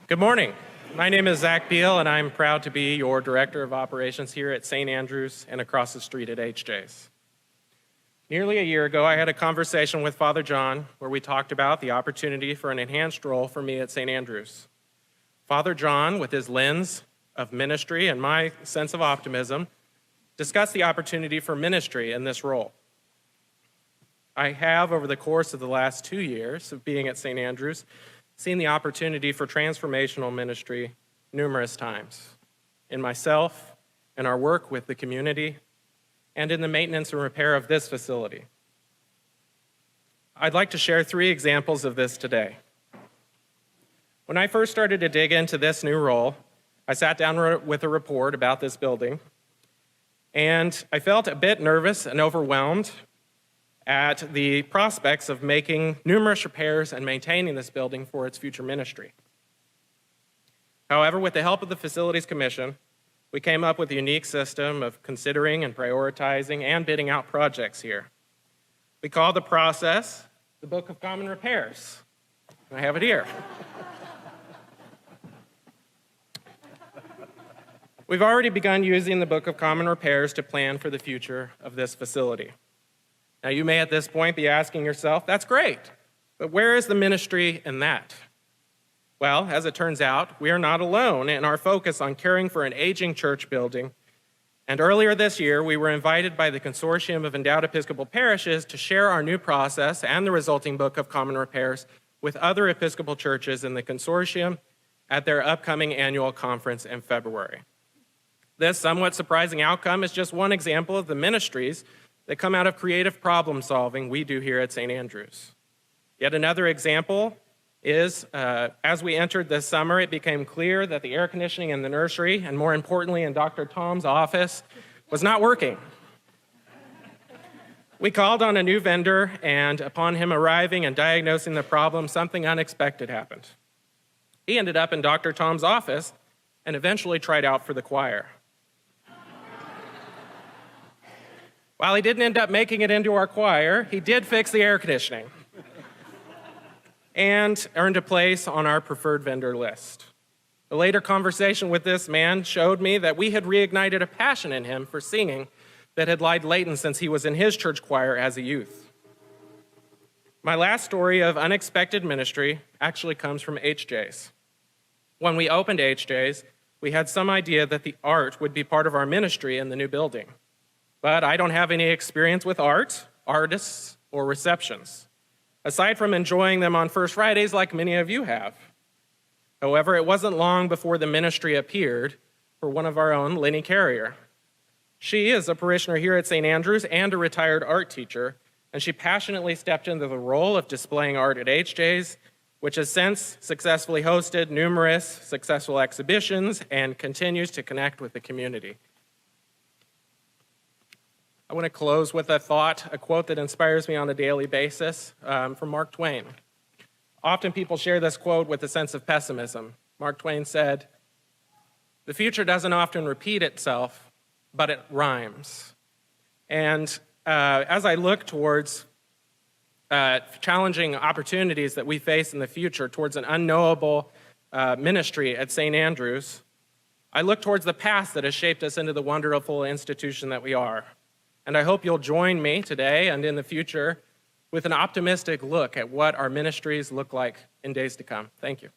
Good morning. My name is Zach Beall, and I'm proud to be your Director of Operations here at St. Andrews and across the street at HJ's. Nearly a year ago, I had a conversation with Father John where we talked about the opportunity for an enhanced role for me at St. Andrews. Father John, with his lens of ministry and my sense of optimism, discussed the opportunity for ministry in this role. I have, over the course of the last 2 years of being at St. Andrews, seen the opportunity for transformational ministry numerous times in myself, in our work with the community, and in the maintenance and repair of this facility. I'd like to share 3 examples of this today. When I first started to dig into this new role, I sat down with a report about this building, and I felt a bit nervous and overwhelmed at the prospects of making numerous repairs and maintaining this building for its future ministry. However, with the help of the Facilities Commission, we came up with a unique system of considering and prioritizing and bidding out projects here. We call the process the Book of Common Repairs. I have it here. We've already begun using the Book of Common Repairs to plan for the future of this facility. Now, you may at this point be asking yourself, that's great, but where is the ministry in that? Well, as it turns out, we are not alone in our focus on caring for an aging church building. And earlier this year, we were invited by the Consortium of Endowed Episcopal Parishes to share our new process and the resulting Book of Common Repairs with other Episcopal churches in the consortium at their upcoming annual conference in February. This somewhat surprising outcome is just one example of the ministries that come out of creative problem solving we do here at St. Andrews. Yet another example is, as we entered this summer, it became clear that the air conditioning in the nursery, and more importantly in Dr. Tom's office, was not working. We called on a new vendor, and upon him arriving and diagnosing the problem, something unexpected happened. He ended up in Dr. Tom's office and eventually tried out for the choir. While he didn't end up making it into our choir, he did fix the air conditioning and earned a place on our preferred vendor list. A later conversation with this man showed me that we had reignited a passion in him for singing that had lied latent since he was in his church choir as a youth. My last story of unexpected ministry actually comes from HJ's. When we opened HJ's, we had some idea that the art would be part of our ministry in the new building. But I don't have any experience with art, artists, or receptions, aside from enjoying them on First Fridays like many of you have. However, it wasn't long before the ministry appeared for one of our own, Lenny Carrier. She is a parishioner here at St. Andrews and a retired art teacher, and she passionately stepped into the role of displaying art at HJ's, which has since successfully hosted numerous successful exhibitions and continues to connect with the community. I want to close with a thought, a quote that inspires me on a daily basis from Mark Twain. Often people share this quote with a sense of pessimism. Mark Twain said, "The future doesn't often repeat itself, but it rhymes." And as I look towards challenging opportunities that we face in the future, towards an unknowable ministry at St. Andrews, I look towards the past that has shaped us into the wonderful institution that we are. And I hope you'll join me today and in the future with an optimistic look at what our ministries look like in days to come. Thank you.